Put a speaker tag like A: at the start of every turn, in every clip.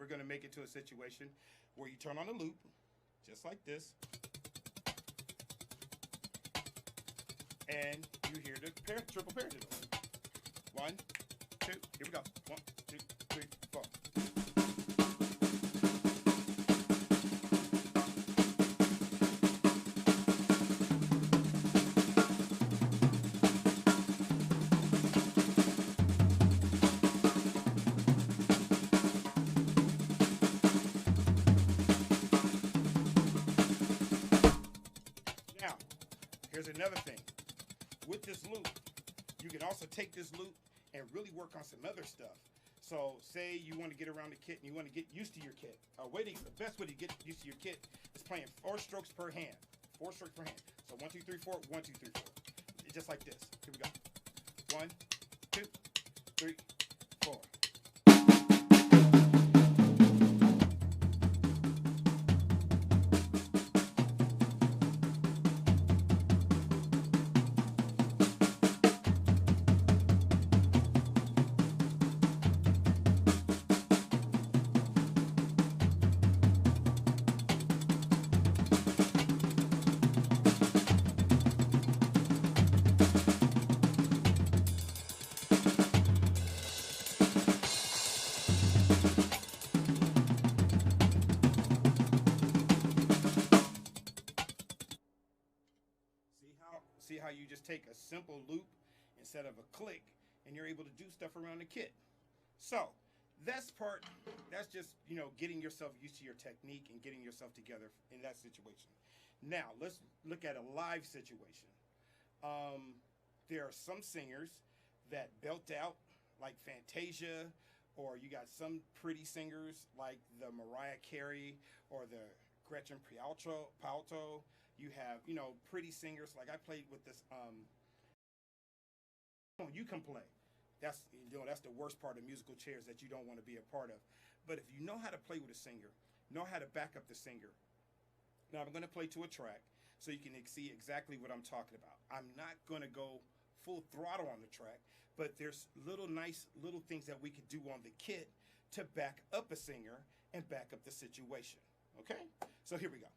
A: we're going to make it to a situation where you turn on the loop, just like this, and you hear the triple paradiddle. 1, 2, here we go. 1, 2, 3, 4. Now, here's another thing. With this loop, you can also take this loop and really work on some other stuff. So say you want to get around the kit and you want to get used to your kit. The best way to get used to your kit is playing 4 strokes per hand. 4 strokes per hand. So 1, 2, 3, 4, 1, 2, 3, 4. Just like this. Here we go. 1, 2, 3, 4. See how you just take a simple loop instead of a click and you're able to do stuff around the kit. So that's just, getting yourself used to your technique and getting yourself together in that situation. Now let's look at a live situation. There are some singers that belt out like Fantasia, or you got some pretty singers like the Mariah Carey or the Gretchen Paltrow. You have, pretty singers. Like I played with this, you can play. That's the worst part of musical chairs that you don't want to be a part of. But if you know how to play with a singer, know how to back up the singer. Now I'm going to play to a track so you can see exactly what I'm talking about. I'm not going to go full throttle on the track, but there's nice little things that we could do on the kit to back up a singer and back up the situation. Okay? So here we go.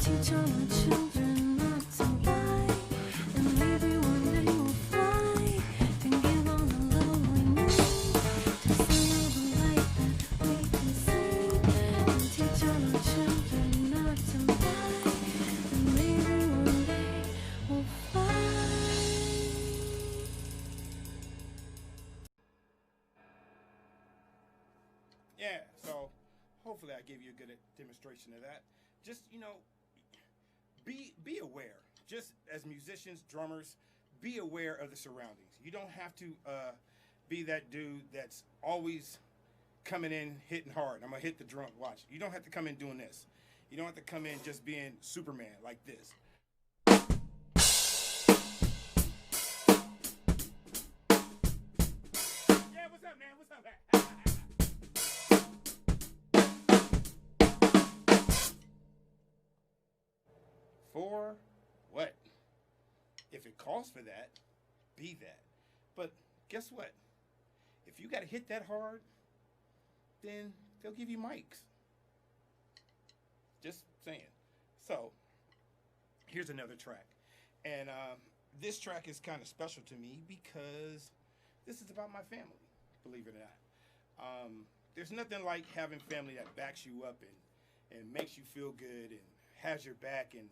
B: teach all our children not to lie, and maybe one day we'll fly and give all the love we need. Just all the light that we can see, and teach all our children not to lie, and maybe one day we'll fly.
A: Yeah, so hopefully I gave you a good demonstration of that. Just, be aware. Just as musicians, drummers, be aware of the surroundings. You don't have to be that dude that's always coming in hitting hard. I'm gonna hit the drum. Watch. You don't have to come in doing this. You don't have to come in just being Superman like this. Yeah, what's up, man? What's up, man? For what? If it calls for that, be that. But guess what? If you got to hit that hard, then they'll give you mics. Just saying. So, here's another track. And this track is kind of special to me because this is about my family, believe it or not. There's nothing like having family that backs you up and makes you feel good and has your back and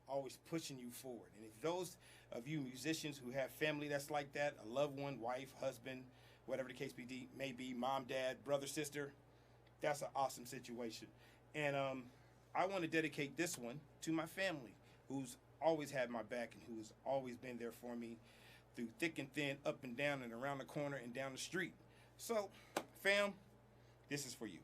A: always pushing you forward. And if those of you musicians who have family that's like that, a loved one, wife, husband, whatever the case may be, mom, dad, brother, sister, that's an awesome situation. And I want to dedicate this one to my family, who's always had my back and who's always been there for me through thick and thin, up and down and around the corner and down the street. So, fam, this is for you.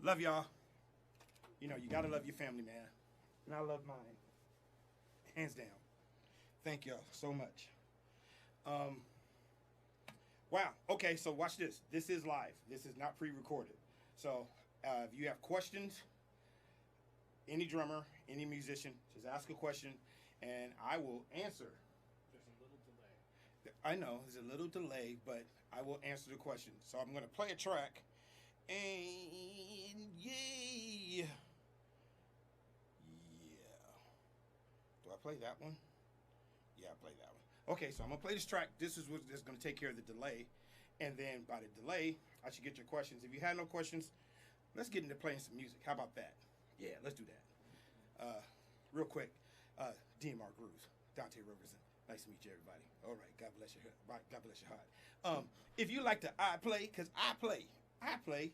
A: Love y'all. You know, you gotta love your family, man. And I love mine. Hands down. Thank y'all so much. Wow. Okay, so watch this. This is live. This is not pre-recorded. So if you have questions, any drummer, any musician, just ask a question, and I will answer.
C: There's a little delay.
A: I know there's a little delay, but I will answer the question. So I'm going to play a track, and yeah. Do I play that one? Yeah, I play that one. Okay, so I'm going to play this track. This is what's going to take care of the delay. And then by the delay, I should get your questions. If you had no questions, let's get into playing some music. How about that? Yeah, let's do that. Real quick, DMR Grooves, Dante Roberson. Nice to meet you, everybody. All right, God bless your heart. God bless your heart. If you like to I play, because I play,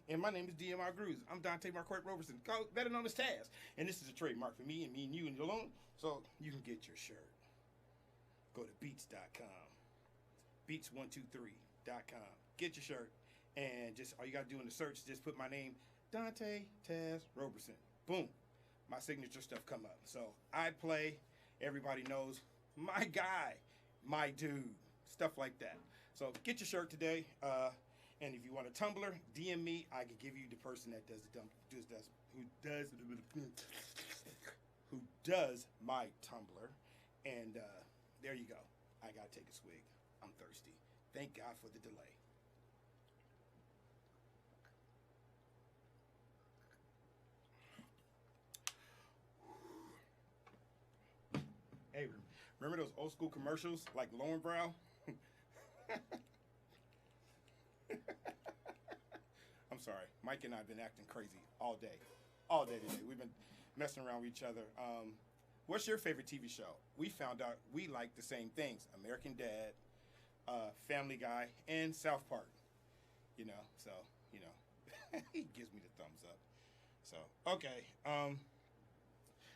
A: and my name is DMR Grooves. I'm Dante Marquette Roberson, better known as Taz. And this is a trademark for me and you and you alone, so you can get your shirt. Go to beats.com, beats123.com. Get your shirt, and just all you got to do in the search, just put my name, Dante Taz Roberson. Boom. My signature stuff come up. So I play, everybody knows, my guy, my dude, stuff like that. So get your shirt today. And if you want a tumbler, DM me. I can give you the person that does the who does my tumbler. And there you go. I gotta take a swig. I'm thirsty. Thank God for the delay. Hey, remember those old school commercials like Lowenbrow? I'm sorry. Mike and I have been acting crazy all day. All day today. We've been messing around with each other. What's your favorite TV show? We found out we like the same things. American Dad, Family Guy, and South Park. You know, so, you know. He gives me the thumbs up. So, okay.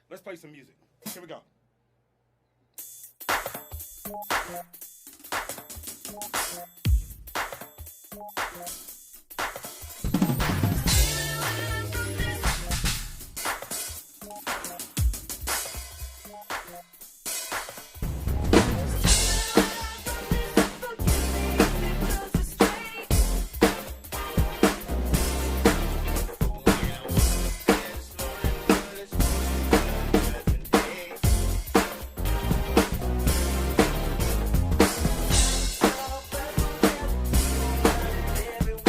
A: Let's play some music. Here we go.
B: Everyone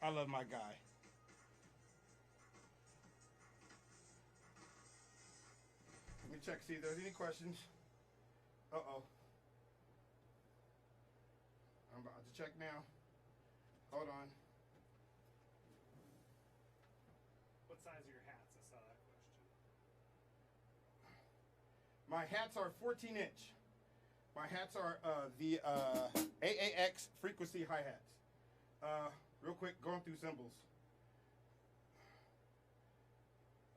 A: I love my guy. Let me check, see if there's any questions. Uh-oh. I'm about to check now. Hold on.
C: What size are your hats? I saw that question.
A: My hats are 14 inch. My hats are the AAX frequency hi-hats. Real quick, going through symbols.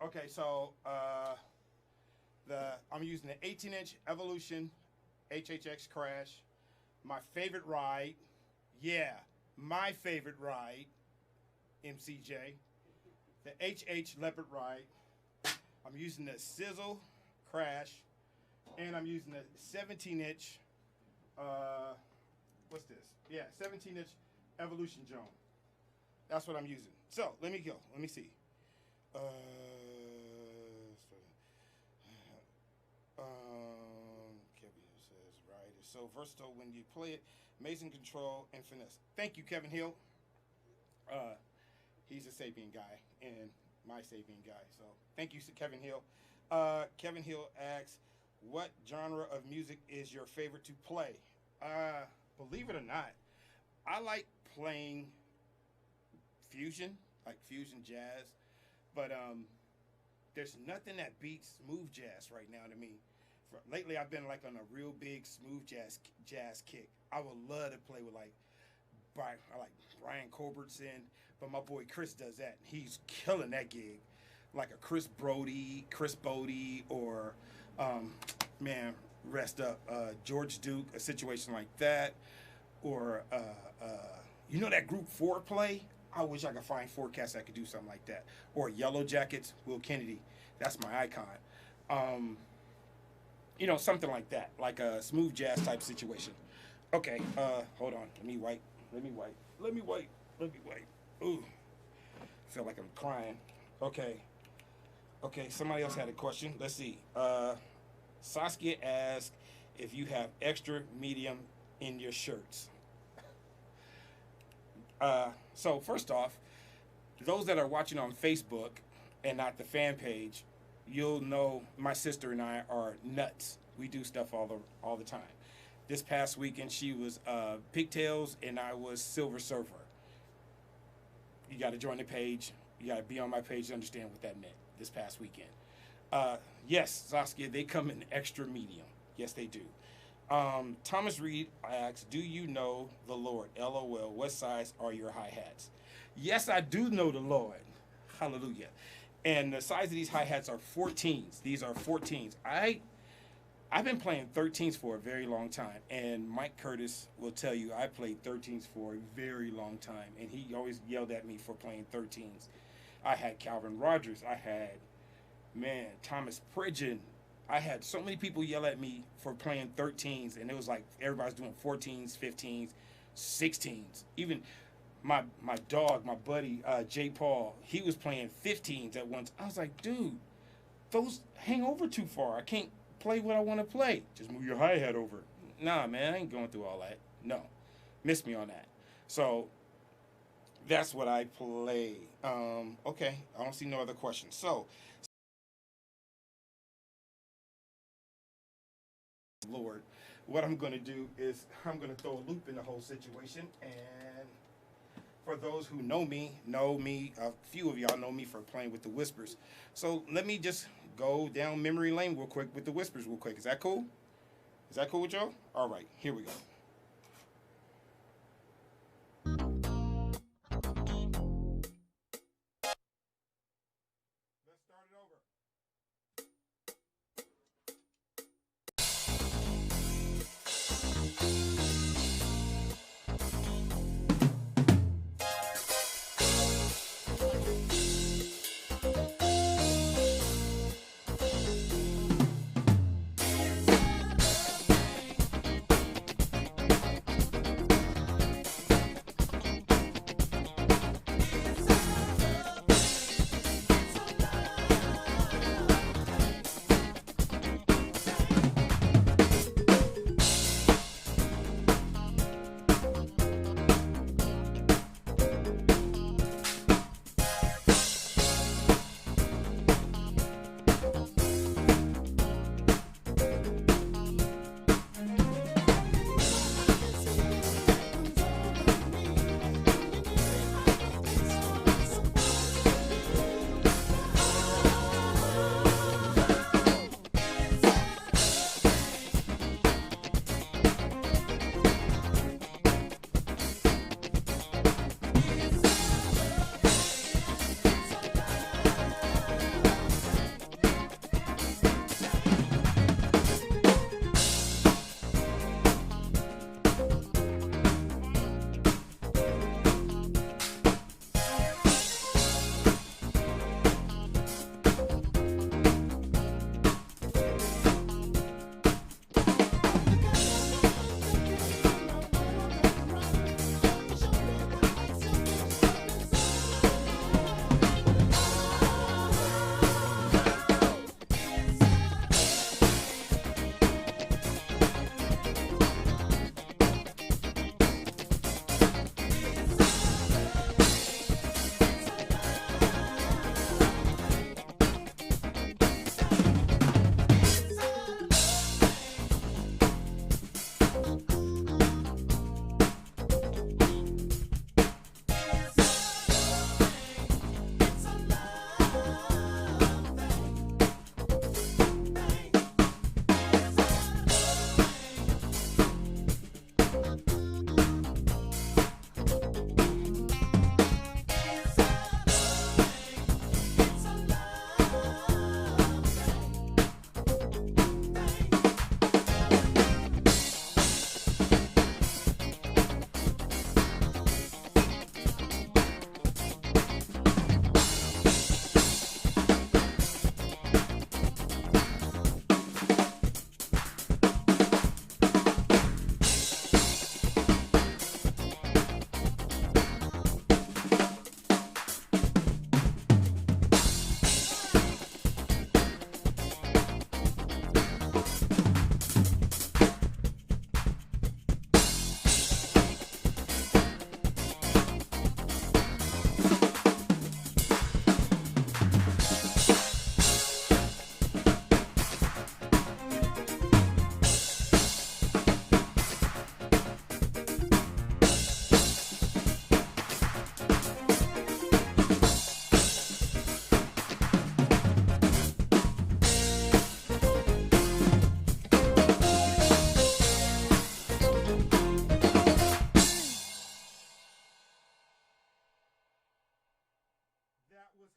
A: Okay, so I'm using the 18-inch Evolution HHX Crash. My favorite ride, my favorite ride, MCJ. The HH Leopard ride. I'm using the Sizzle Crash, and I'm using the 17-inch. What's this? Yeah, 17-inch Evolution Joan. That's what I'm using. So let me go. Let me see. Kevin says, right, it's so versatile when you play it. Amazing control and finesse. Thank you, Kevin Hill. He's a Sapien guy and my Sapien guy. So thank you, Kevin Hill. Kevin Hill asks, what genre of music is your favorite to play? Believe it or not, I like playing fusion, like fusion jazz, but there's nothing that beats smooth jazz right now to me. Lately, I've been like on a real big smooth jazz kick. I would love to play with like Brian Culbertson, but my boy Chris does that. He's killing that gig, like a Chris Bodie, or man, rest up, George Duke, a situation like that, or you know that group Foreplay? I wish I could find forecasts that could do something like that. Or Yellow Jackets, Will Kennedy. That's my icon. You know, something like that, like a smooth jazz type situation. Okay, hold on. Let me wipe. Ooh, feel like I'm crying. Okay, somebody else had a question. Let's see. Saskia asked if you have extra medium in your shirts. So first off, those that are watching on Facebook and not the fan page, you'll know my sister and I are nuts. We do stuff all the time. This past weekend, she was Pigtails and I was Silver Surfer. You got to join the page. You got to be on my page to understand what that meant this past weekend. Yes, Saskia, they come in extra medium. Yes, they do. Thomas Reed asks, do you know the Lord? LOL, what size are your hi-hats? Yes, I do know the Lord. Hallelujah. And the size of these hi-hats are 14s. These are 14s. I've been playing 13s for a very long time, and Mike Curtis will tell you I played 13s for a very long time, and he always yelled at me for playing 13s. I had Calvin Rogers. I had, Thomas Pridgeon. I had so many people yell at me for playing 13s, and it was like everybody's doing 14s, 15s, 16s. Even my dog, my buddy, Jay Paul, he was playing 15s at once. I was like, dude, those hang over too far. I can't play what I want to play. Just move your hi-hat over. Nah, man, I ain't going through all that. No. Miss me on that. So that's what I play. Okay, I don't see no other questions. So, Lord, what I'm going to do is I'm going to throw a loop in the whole situation. And for those who know me, a few of y'all know me for playing with the Whispers. So let me just go down memory lane real quick with the Whispers real quick. Is that cool? Is that cool with y'all? All right, here we go.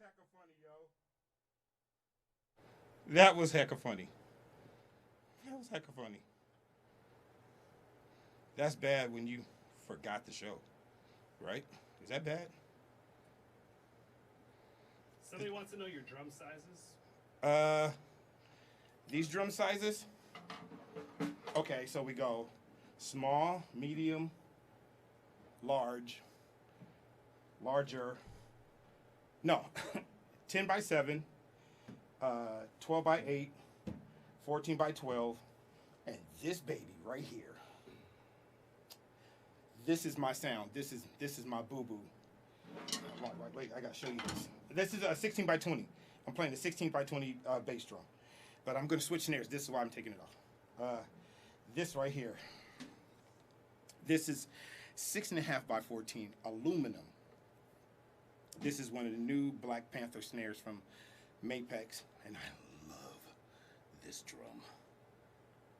A: hecka funny, yo. That was hecka funny. That was hecka funny. That's bad when you forgot the show, right? Is that bad?
C: Somebody wants to know your drum sizes.
A: These drum sizes. Okay, so we go small, medium, large, larger. No, 10 by 7, 12 by 8, 14 by 12, and this baby right here. This is my sound. This is my boo-boo. Wait, I gotta show you this. This is a 16 by 20. I'm playing a 16 by 20 bass drum. But I'm gonna switch snares. This is why I'm taking it off. This right here. This is 6.5 by 14 aluminum. This is one of the new Black Panther snares from Mapex, and I love this drum.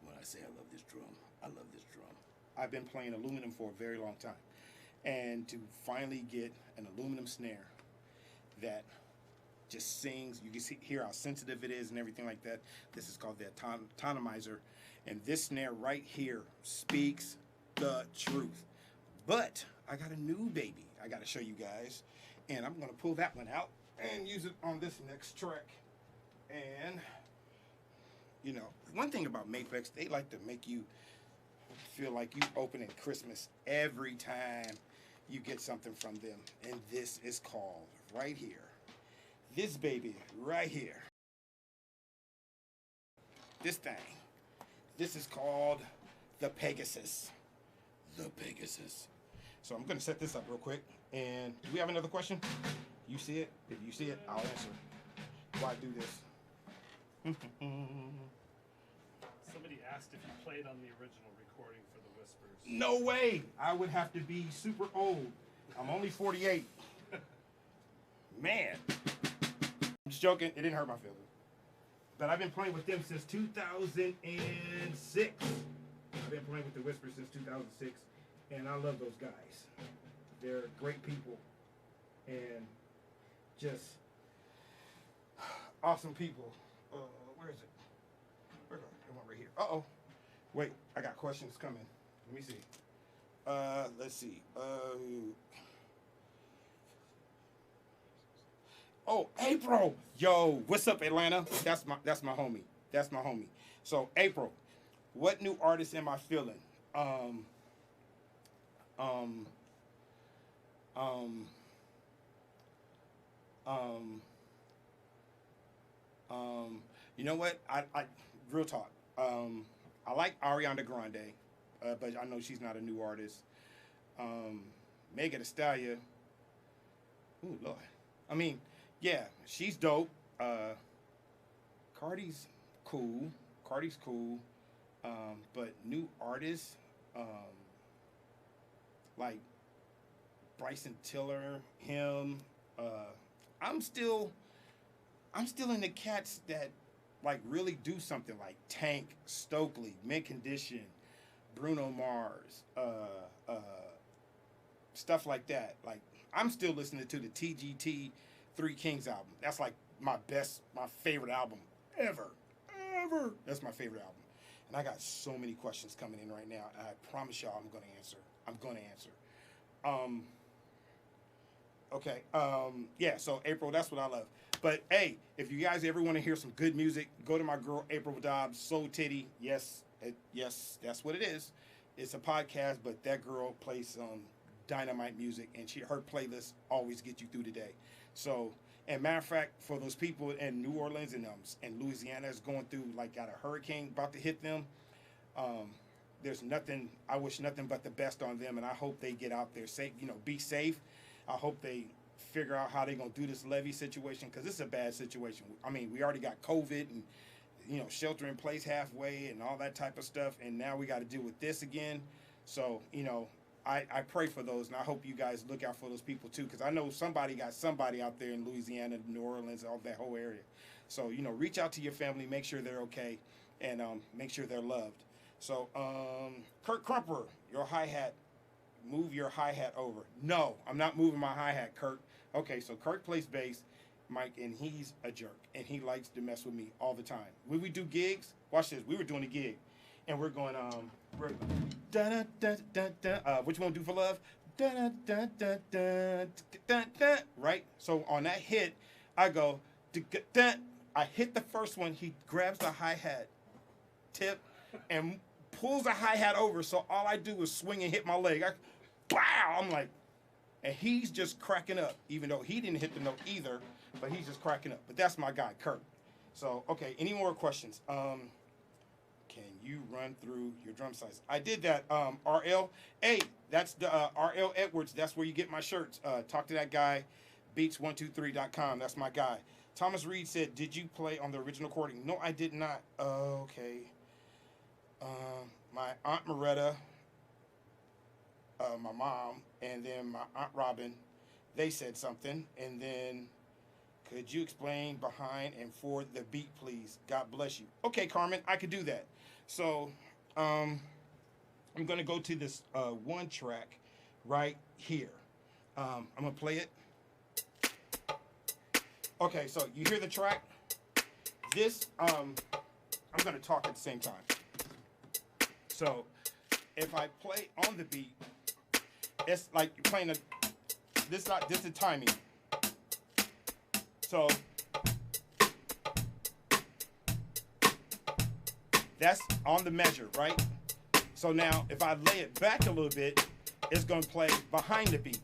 A: When I say I love this drum, I love this drum. I've been playing aluminum for a very long time, and to finally get an aluminum snare that just sings, you can hear how sensitive it is and everything like that. This is called the autonomizer, and this snare right here speaks the truth. But I got a new baby I got to show you guys, and I'm going to pull that one out and use it on this next track. And you know, one thing about Mapex, they like to make you feel like you opening Christmas every time you get something from them. And this is called right here. This baby right here. This thing. This is called the Pegasus. The Pegasus. So I'm going to set this up real quick. And do we have another question? You see it? If you see it, I'll answer. Why do this?
C: Somebody asked if you played on the original recording for the Whispers.
A: No way. I would have to be super old. I'm only 48. Man. I'm just joking. It didn't hurt my feelings. But I've been playing with them since 2006. I've been playing with the Whispers since 2006. And I love those guys. They're great people. And just awesome people. Where is it? Where's it? It went right here. Uh-oh. Wait, I got questions coming. Let me see. Let's see. Oh, April. Yo, what's up, Atlanta? That's my homie. That's my homie. So, April, what new artist am I feeling? You know what? I real talk. I like Ariana Grande, but I know she's not a new artist. Megan Thee Stallion. Ooh, Lord. I mean, yeah, she's dope. Cardi's cool. But new artists, like Bryson Tiller, him. I'm still in the cats that like really do something, like Tank, Stokely, Mint Condition, Bruno Mars, stuff like that. Like I'm still listening to the TGT Three Kings album. That's like my favorite album ever. That's my favorite album. And I got so many questions coming in right now. And I promise y'all I'm gonna answer. Okay. Yeah, so April, that's what I love. But hey, if you guys ever want to hear some good music, go to my girl April Dobbs, Soul Titty. Yes, that's what it is. It's a podcast, but that girl plays some dynamite music, and her playlist always gets you through the day. So, and matter of fact, for those people in New Orleans and Louisiana that's going through, like, got a hurricane about to hit them, there's nothing, I wish nothing but the best on them, and I hope they get out there safe, be safe. I hope they figure out how they're going to do this levee situation, because it's a bad situation. I mean, we already got COVID and, shelter in place halfway and all that type of stuff, and now we got to deal with this again. So, I pray for those, and I hope you guys look out for those people too, because I know somebody got somebody out there in Louisiana, New Orleans, all that whole area. So, reach out to your family, make sure they're okay, and make sure they're loved. So, Kurt Crumper, your hi-hat, move your hi-hat over. No, I'm not moving my hi-hat, Kurt. Okay, so Kurt plays bass, Mike, and he's a jerk, and he likes to mess with me all the time. When we do gigs, watch this. We were doing a gig, and we're going we're da da da da da. Which one do for love? Da da da da da da da. Right. So on that hit, I go da da. I hit the first one. He grabs the hi-hat tip and pulls the hi-hat over. So all I do is swing and hit my leg. Wow! I'm like, and he's just cracking up, even though he didn't hit the note either, but he's just cracking up. But that's my guy, Kurt. So, okay, any more questions? Can you run through your drum size? I did that, RL. Hey, that's the RL Edwards. That's where you get my shirts. Talk to that guy, beats123.com. That's my guy. Thomas Reed said, did you play on the original recording? No, I did not. Okay. My Aunt Moretta, my mom, and then my Aunt Robin, they said something. And then, could you explain behind and for the beat, please? God bless you. Okay, Carmen, I could do that. So, I'm going to go to this one track right here. I'm going to play it. Okay, so you hear the track? This, I'm going to talk at the same time. So, if I play on the beat, it's like you're playing this is timing. So, that's on the measure, right? So now, if I lay it back a little bit, it's going to play behind the beat.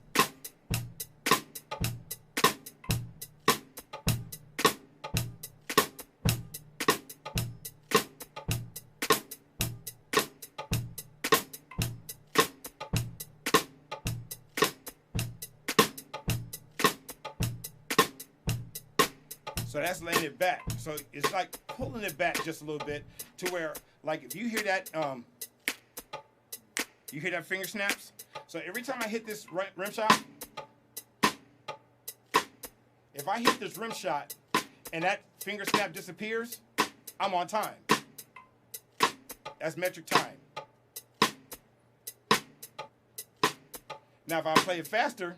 A: So that's laying it back. So it's like pulling it back just a little bit to where, like, if you hear that, finger snaps. So every time I hit this rim shot, if I hit this rim shot and that finger snap disappears, I'm on time. That's metric time. Now if I play it faster,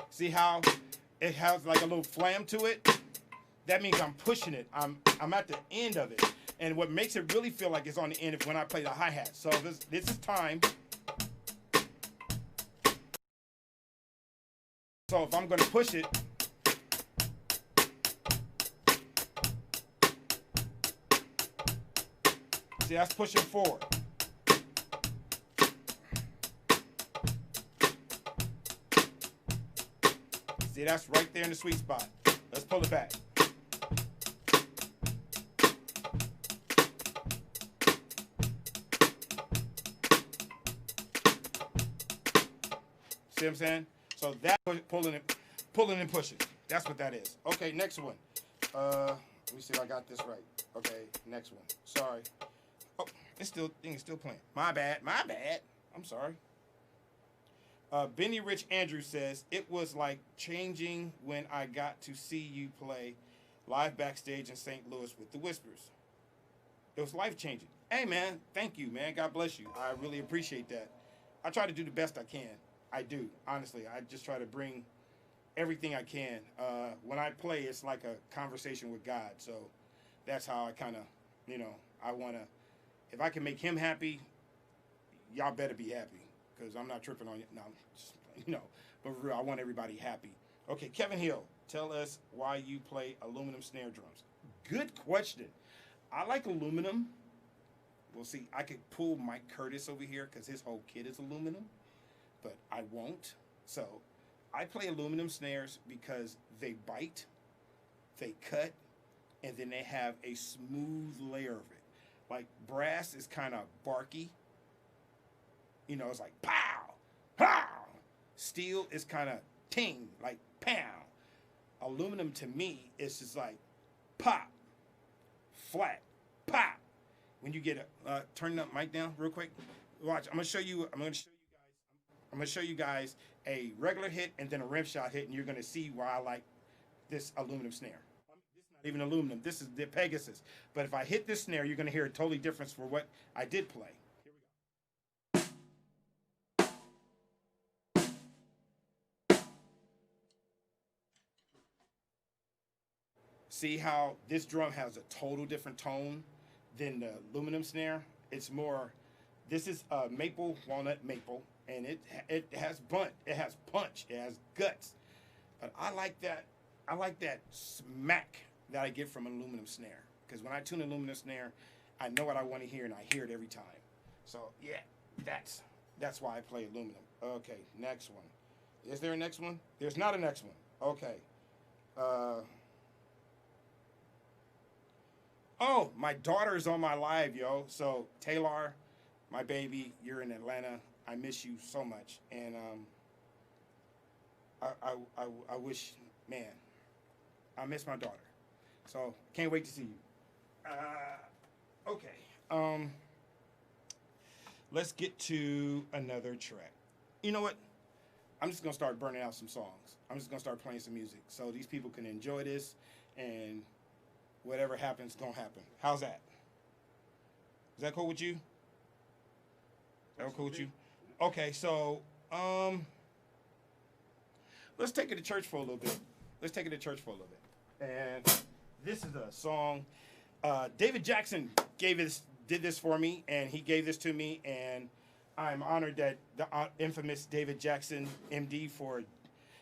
A: see how it has like a little flam to it? That means I'm pushing it. I'm at the end of it. And what makes it really feel like it's on the end is when I play the hi-hat. So this is time. So if I'm going to push it, see, that's pushing forward. See, that's right there in the sweet spot. Let's pull it back. See what I'm saying? So that pulling and pushing. That's what that is. Okay, next one. Let me see if I got this right. Okay, next one. Sorry. Oh, it's still playing. My bad. I'm sorry. Benny Rich Andrews says, it was like changing when I got to see you play live backstage in St. Louis with the Whispers. It was life-changing. Hey, man, thank you, man. God bless you. I really appreciate that. I try to do the best I can. I do, honestly. I just try to bring everything I can. When I play, it's like a conversation with God. So that's how I kind of, I want to, if I can make him happy, y'all better be happy. Because I'm not tripping on you. No, just, but for real, I want everybody happy. Okay, Kevin Hill, tell us why you play aluminum snare drums. Good question. I like aluminum. We'll see. I could pull Mike Curtis over here because his whole kit is aluminum, but I won't. So I play aluminum snares because they bite, they cut, and then they have a smooth layer of it. Like brass is kind of barky. It's like pow, pow. Steel is kind of ting, like pow. Aluminum to me is just like pop, flat, pop. When you get turn that mic down real quick. Watch, I'm gonna show you guys a regular hit and then a rim shot hit, and you're gonna see why I like this aluminum snare. This is not even aluminum. This is the Pegasus. But if I hit this snare, you're gonna hear a totally difference for what I did play. Here we go. See how this drum has a total different tone than the aluminum snare? It's more, this is maple, walnut maple, and it has bunt, it has punch, it has guts. But I like that smack that I get from an aluminum snare. Because when I tune an aluminum snare, I know what I want to hear, and I hear it every time. So yeah, that's why I play aluminum. Okay, next one. Is there a next one? There's not a next one. Okay. Oh, my daughter's on my live, yo. So Taylor, my baby, you're in Atlanta. I miss you so much, and I wish, man, I miss my daughter. So can't wait to see you. Okay. Let's get to another track. You know what? I'm just gonna start burning out some songs. I'm just gonna start playing some music so these people can enjoy this, and whatever happens, gonna happen. How's that? Is that cool with you? Is that cool with you? Okay, so let's take it to church for a little bit. And this is a song. David Jackson did this for me, and he gave this to me, and I'm honored that the infamous David Jackson, MD for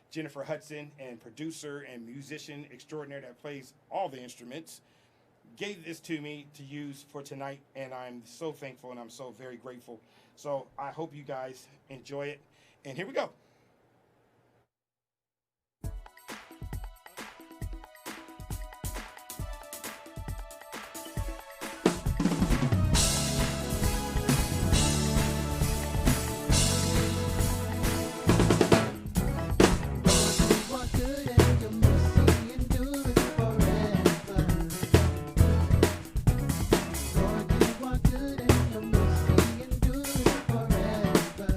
A: Jennifer Hudson, and producer and musician extraordinaire that plays all the instruments, gave this to me to use for tonight, and I'm so thankful and I'm so very grateful. So I hope you guys enjoy it, and here we go.
B: Forever.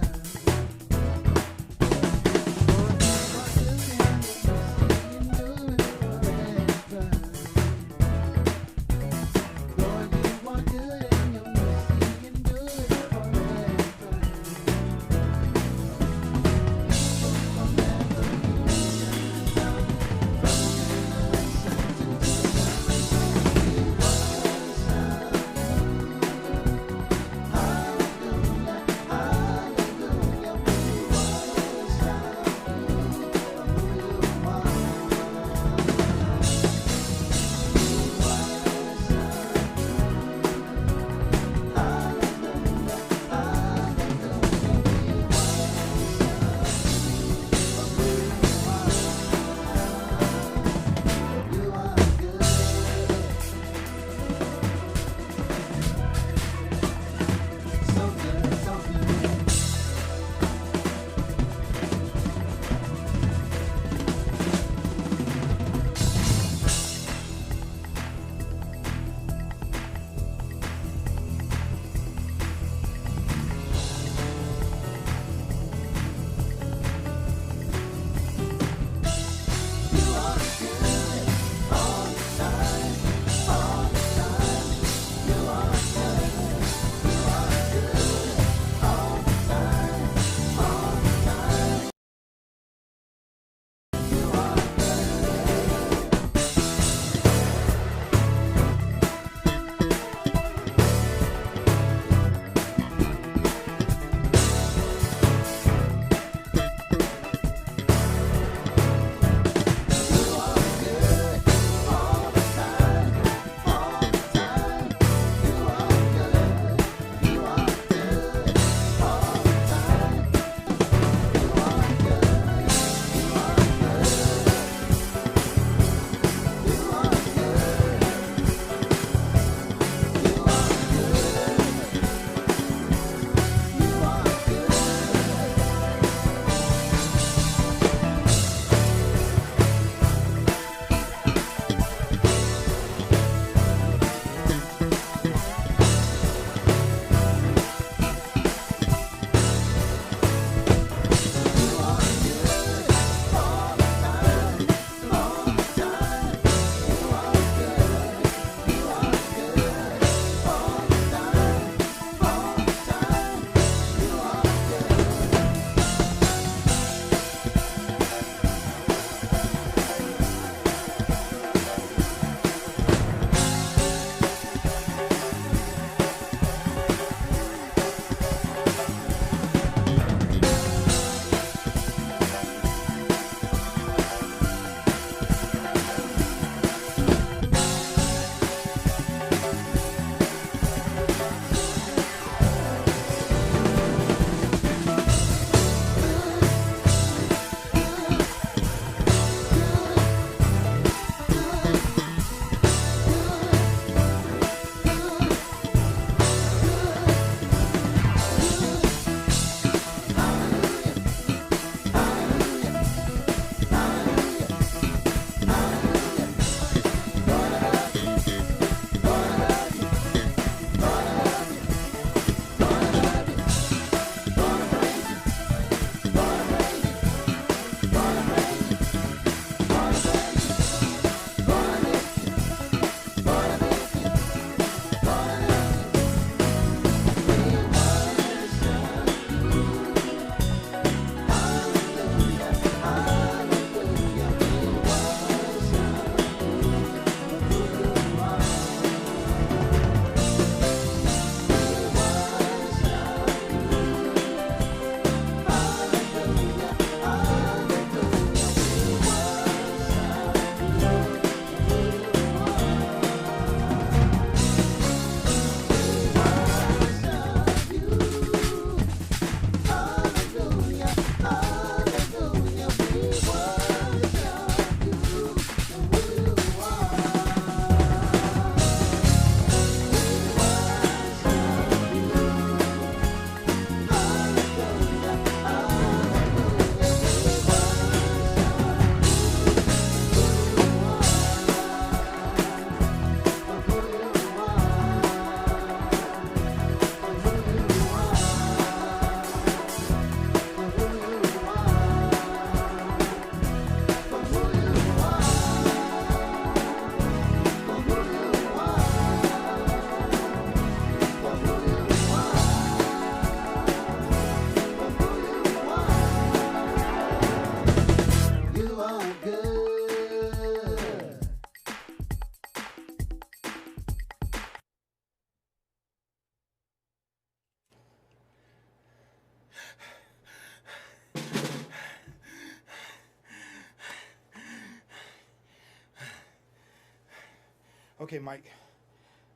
A: Okay, Mike.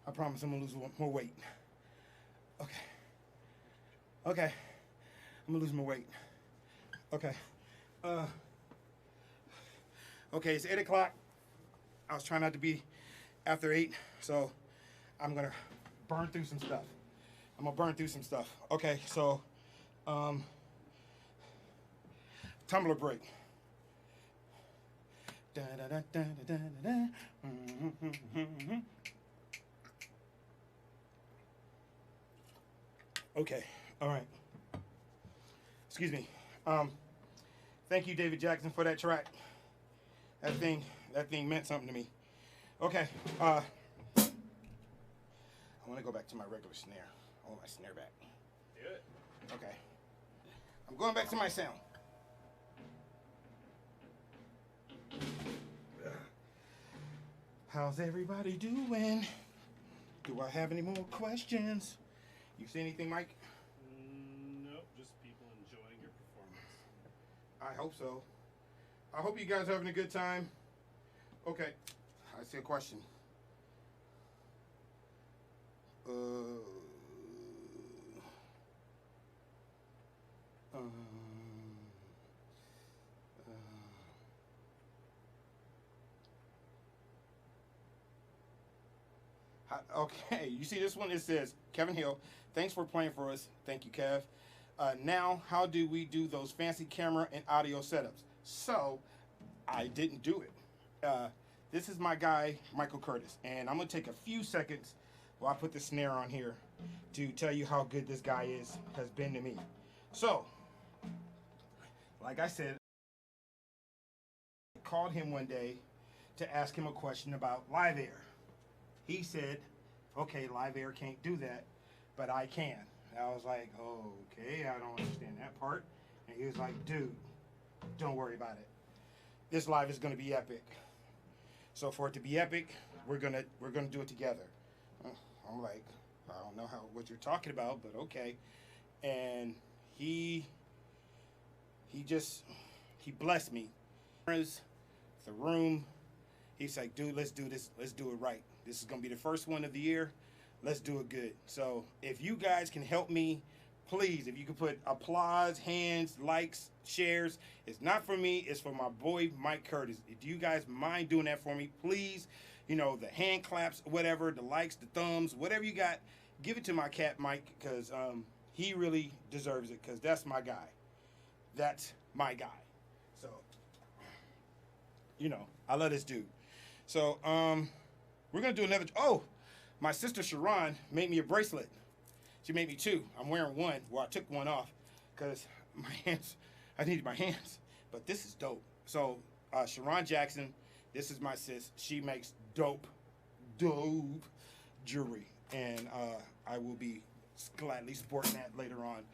A: I promise I'm gonna lose more weight. Okay. Okay. I'm gonna lose more weight. Okay. Okay, it's 8 o'clock. I was trying not to be after 8, so I'm gonna burn through some stuff. Okay, so tumbler break. Da, da, da, da, da, da, da. Okay, all right. Excuse me. Thank you, David Jackson, for that track. That thing meant something to me. Okay, I want to go back to my regular snare. I want my snare back.
C: Do it.
A: Okay. I'm going back to my sound. How's everybody doing? Do I have any more questions? You see anything, Mike?
C: Nope, just people enjoying your performance.
A: I hope so. I hope you guys are having a good time. Okay, I see a question. Okay, you see this one? It says, Kevin Hill, thanks for playing for us. Thank you, Kev. Now, how do we do those fancy camera and audio setups? So, I didn't do it. This is my guy, Michael Curtis, and I'm going to take a few seconds while I put the snare on here to tell you how good this guy has been to me. So, like I said, I called him one day to ask him a question about Live Air. He said, okay, Live Air can't do that, but I can. I was like, okay, I don't understand that part. And he was like, dude, don't worry about it. This live is gonna be epic. So for it to be epic, we're gonna do it together. I'm like, I don't know what you're talking about, but okay. And he blessed me. The room, he's like, dude, let's do this. Let's do it right. This is gonna be the first one of the year. Let's do it good. So if you guys can help me, please, if you could put applause, hands, likes, shares. It's not for me, it's for my boy Mike Curtis. Do you guys mind doing that for me? Please, you know, the hand claps, whatever, the likes, the thumbs, whatever you got, give it to my cat Mike, because he really deserves it, because that's my guy. That's my guy. So, you know, I love this dude. So, we're going to do another, my sister Sharon made me a bracelet. She made me two. I'm wearing one. Well, I took one off because my hands, I needed my hands. But this is dope. So, Sharon Jackson, this is my sis. She makes dope jewelry. And I will be gladly sporting that later on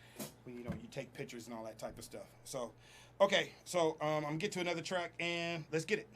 A: when, you know, you take pictures and all that type of stuff. So, okay. So, I'm going to get to another track and let's get it.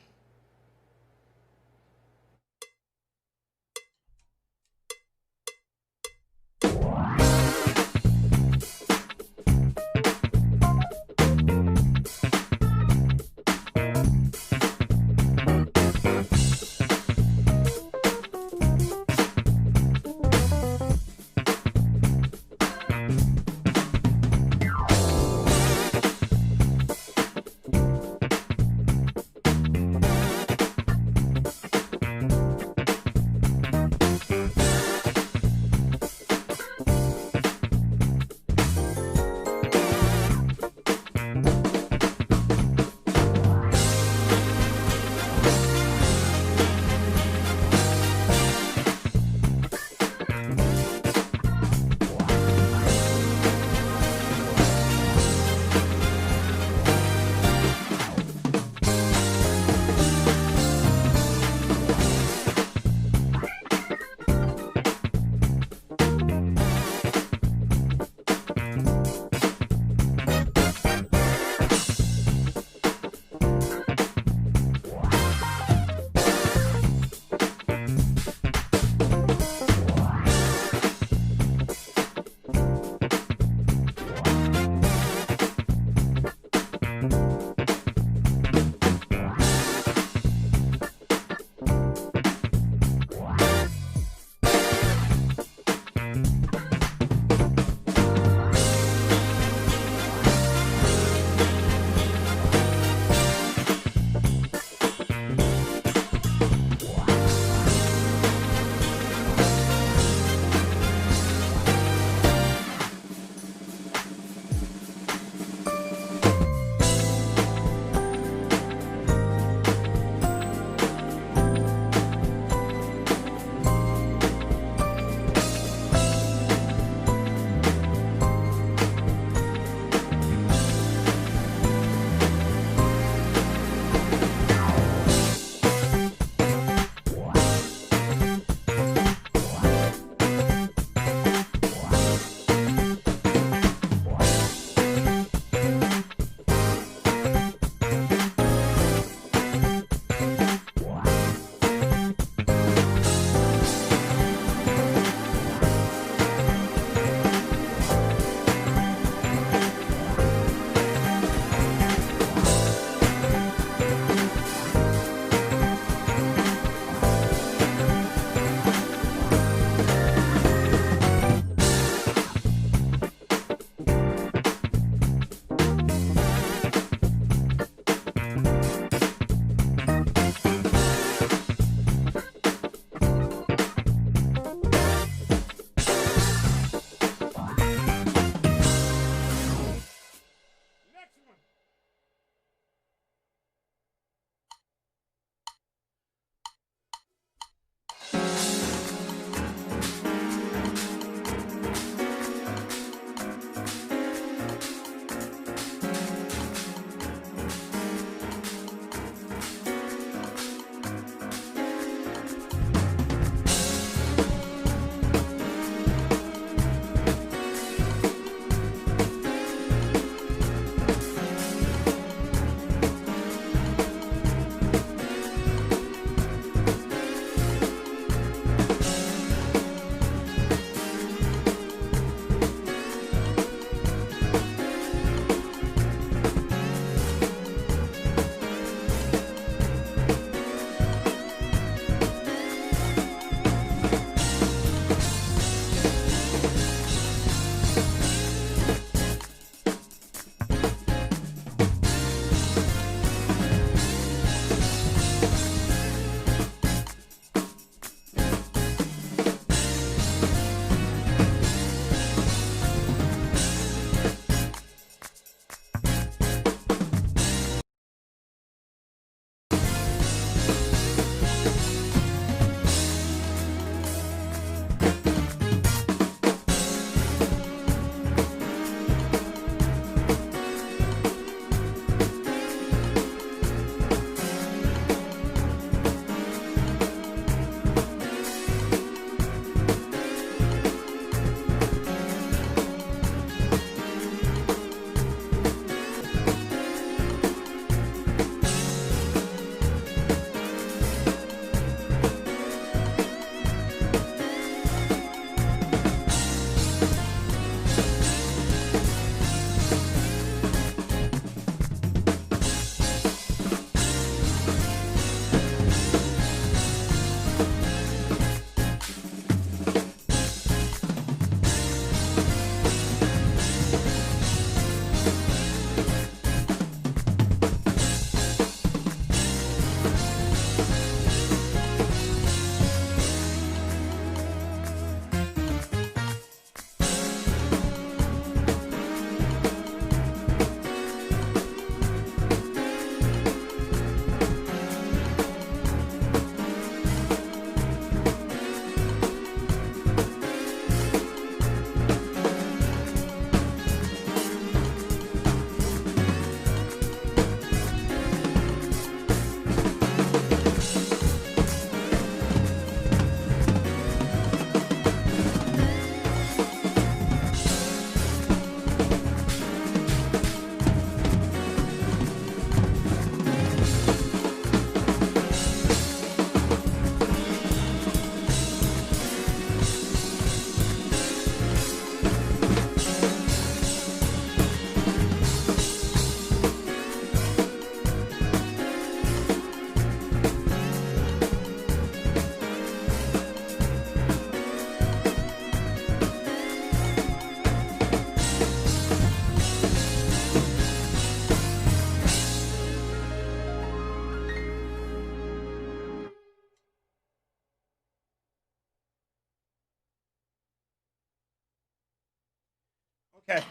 A: Okay.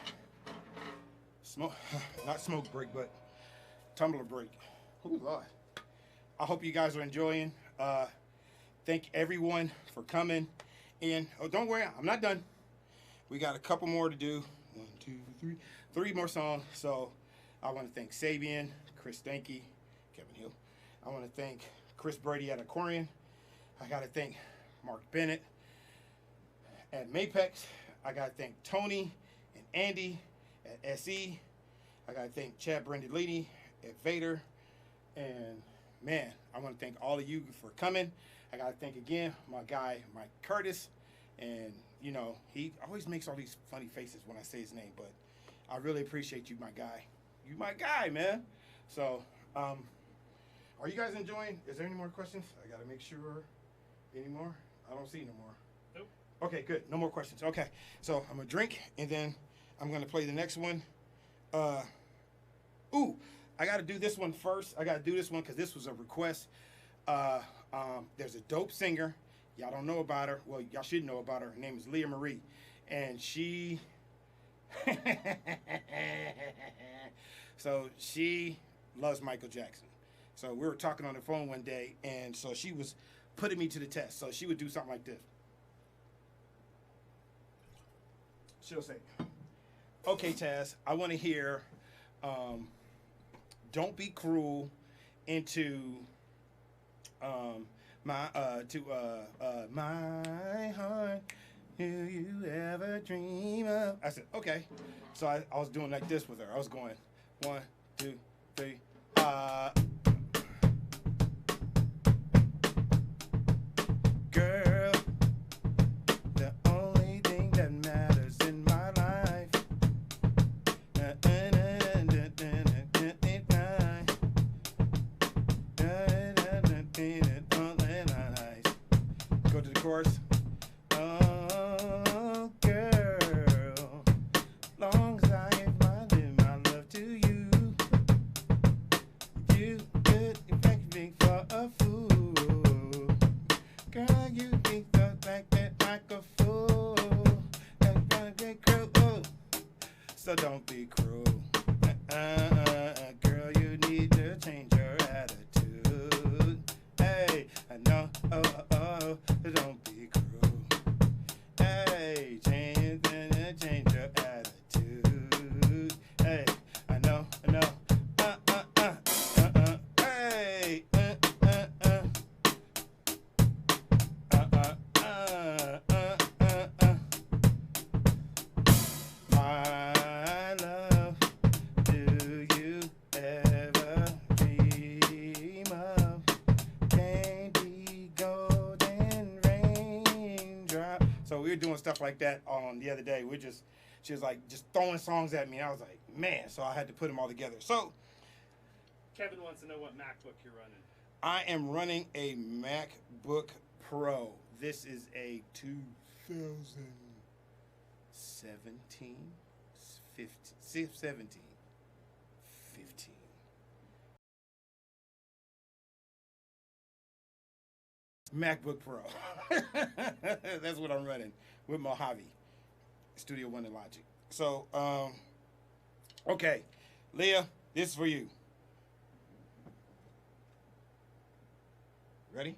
A: Smoke, not smoke break, but tumbler break. Oh, Lord. I hope you guys are enjoying. Thank everyone for coming. And oh, don't worry, I'm not done. We got a couple more to do. 1, 2, 3, 3 more songs. So I want to thank Sabian, Chris Stanky, Kevin Hill. I want to thank Chris Brady at Aquarian. I got to thank Mark Bennett at Mapex. I got to thank Tony and Andy at SE. I got to thank Chad Brandolini at Vader. And man, I want to thank all of you for coming. I got to thank again my guy, Mike Curtis. And, you know, he always makes all these funny faces when I say his name, but I really appreciate you, my guy. You my guy, man. So, are you guys enjoying? Is there any more questions? I got to make sure. Any more? I don't see no more.
C: Nope.
A: Okay, good. No more questions. Okay, so I'm going to drink, and then I'm going to play the next one. Ooh, I got to do this one first. I got to do this one because this was a request. There's a dope singer. Y'all don't know about her. Well, y'all should know about her. Her name is Leah Marie. And she... So she loves Michael Jackson. So we were talking on the phone one day, and so she was putting me to the test. So she would do something like this. She'll say, okay, Taz, I want to hear Don't Be Cruel into my heart. Do you ever dream of? I said, okay. So I was doing like this with her. I was going 1, 2, 3. Girl, the only thing that matters in my life. Go to the chorus. Oh, girl, long as I give my love to you, you could make me for a fool. Girl, you think like that like a fool. That's gonna get cruel. So don't be cruel. Girl, you need to change your attitude. Hey, I know, don't be cruel. Hey, change your attitude. Hey, I know, hey, my love, do you ever dream of candy, golden raindrop? So we were doing stuff like that on the other day. She was like just throwing songs at me. And I was like, man, so I had to put them all together. So
C: Kevin wants to know what MacBook you're running.
A: I am running a MacBook Pro. This is a 2017, 15. MacBook Pro. That's what I'm running with Mojave Studio One and Logic. So, okay, Leah, this is for you. Ready?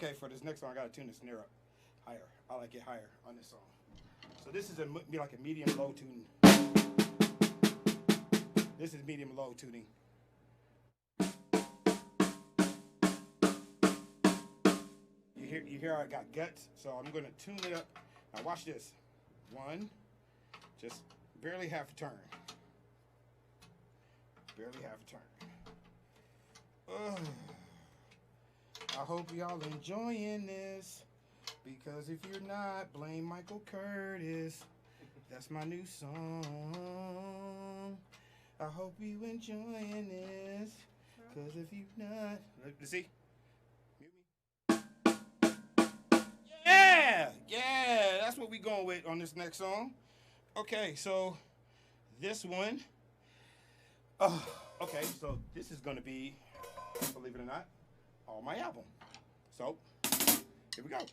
A: Okay, for this next song, I gotta tune the snare up higher. I like it higher on this song. So this is be like a medium low tuning. This is medium low tuning. You hear I got guts, so I'm gonna tune it up. Now watch this. One, just barely half a turn. Barely half a turn. Ugh. I hope y'all enjoying this, because if you're not, blame Michael Curtis. That's my new song. I hope you enjoying this, because if you're not, see? Yeah, that's what we going with on this next song. Okay, so this one. Okay, so this is gonna be, believe it or not, on my album. So, here we go.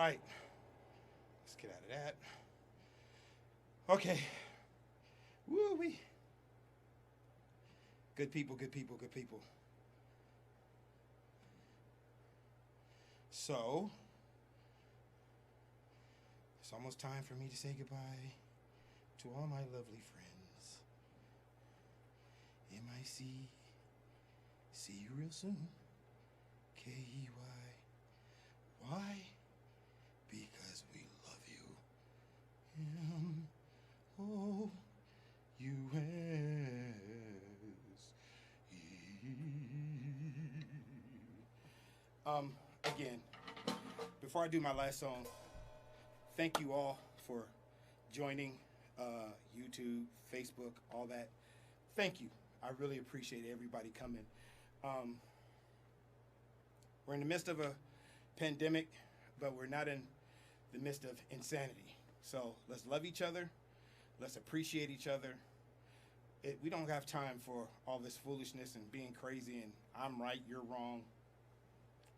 A: All right. Let's get out of that. Okay. Woo-wee. Good people, good people, good people. So, it's almost time for me to say goodbye to all my lovely friends. M-I-C. See you real soon. K-E-Y. Why? Because we love you. M-O-U-S-E. Again, before I do my last song, thank you all for joining YouTube, Facebook, all that. Thank you. I really appreciate everybody coming. We're in the midst of a pandemic, but we're not in the midst of insanity. So let's love each other. Let's appreciate each other. We don't have time for all this foolishness and being crazy and I'm right, you're wrong.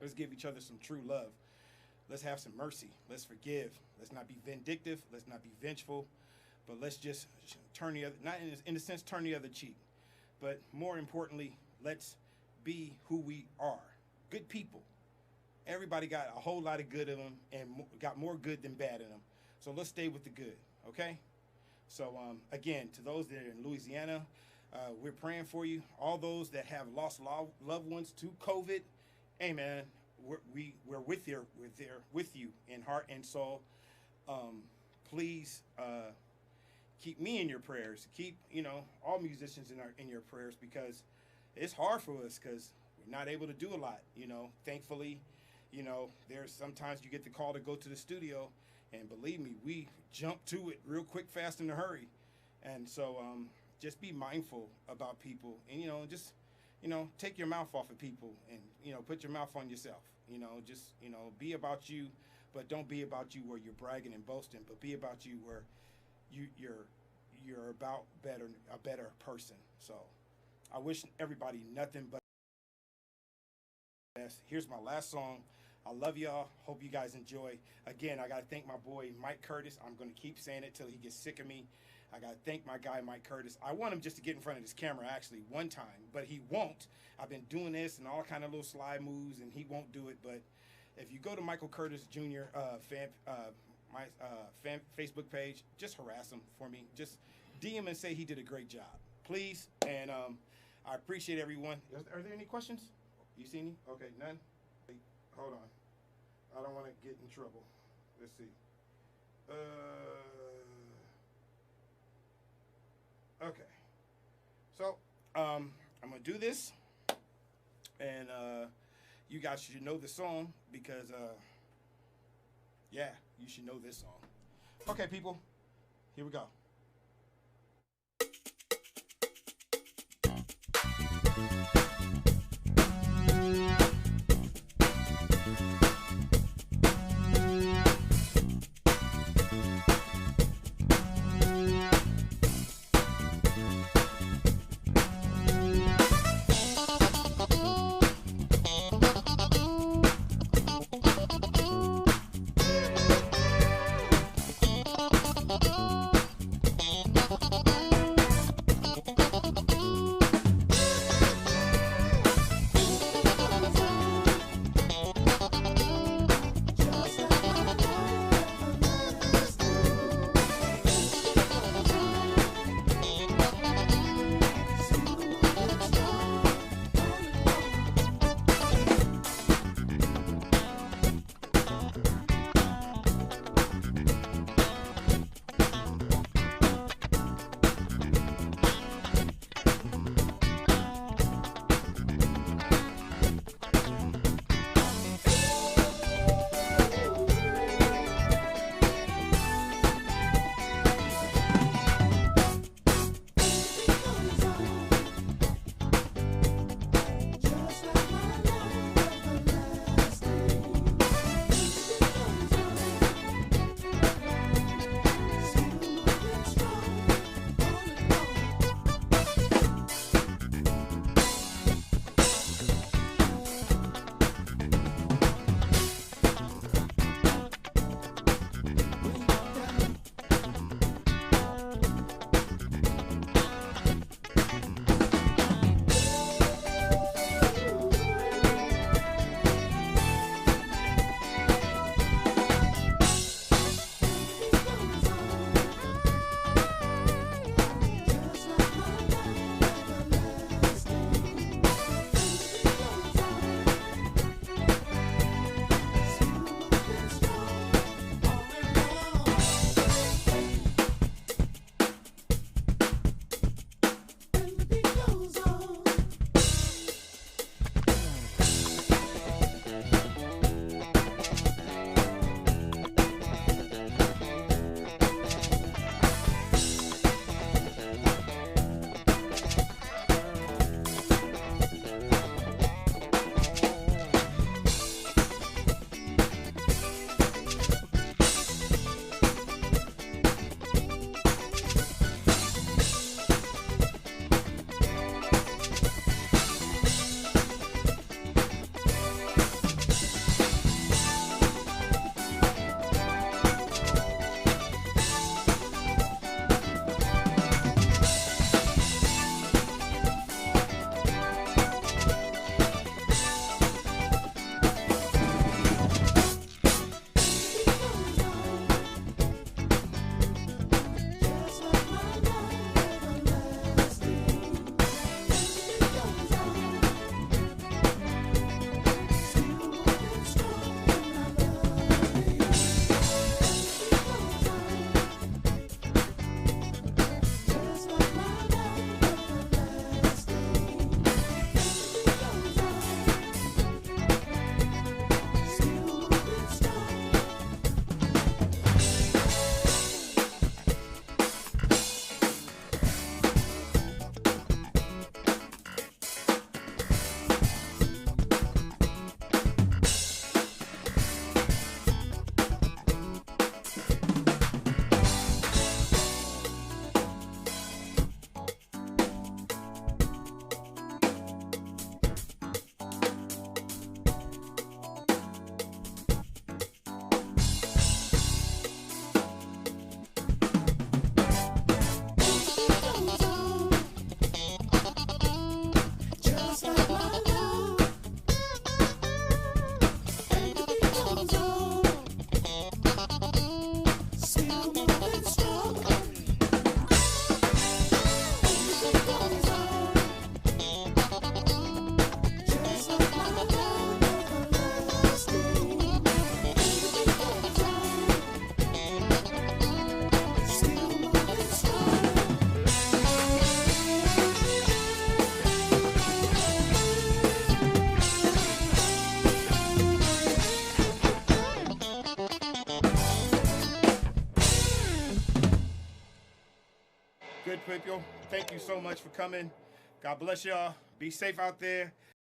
A: Let's give each other some true love. Let's have some mercy. Let's forgive. Let's not be vindictive. Let's not be vengeful. But let's just turn the other, not in a sense, turn the other cheek. But more importantly, let's be who we are. Good people. Everybody got a whole lot of good in them and got more good than bad in them. So let's stay with the good, okay? So again, to those that are in Louisiana, we're praying for you. All those that have lost loved ones to COVID, hey man, we're with you in heart and soul. Please keep me in your prayers. Keep all musicians in your prayers, because it's hard for us because we're not able to do a lot. Thankfully, there's sometimes you get the call to go to the studio, and believe me, we jump to it real quick, fast, in a hurry. And so just be mindful about people, and just take your mouth off of people, and put your mouth on yourself. Just be about you, but don't be about you where you're bragging and boasting, but be about you where you're about a better person. So I wish everybody nothing but best. Here's my last song. I love y'all. Hope you guys enjoy. Again, I got to thank my boy Mike Curtis. I'm going to keep saying it till he gets sick of me. I got to thank my guy Mike Curtis. I want him just to get in front of this camera actually one time, but he won't. I've been doing this and all kind of little slide moves, and he won't do it. But if you go to Michael Curtis Jr. My Facebook page, just harass him for me. Just DM and say he did a great job, please. And I appreciate everyone. Are there any questions? You see any? Okay, none? Wait, hold on. I don't want to get in trouble. Let's see. Okay. So, I'm going to do this. And you guys should know the song because, yeah, you should know this song. Okay, people. Here we go. Olympio. Thank you so much for coming. God bless y'all. Be safe out there.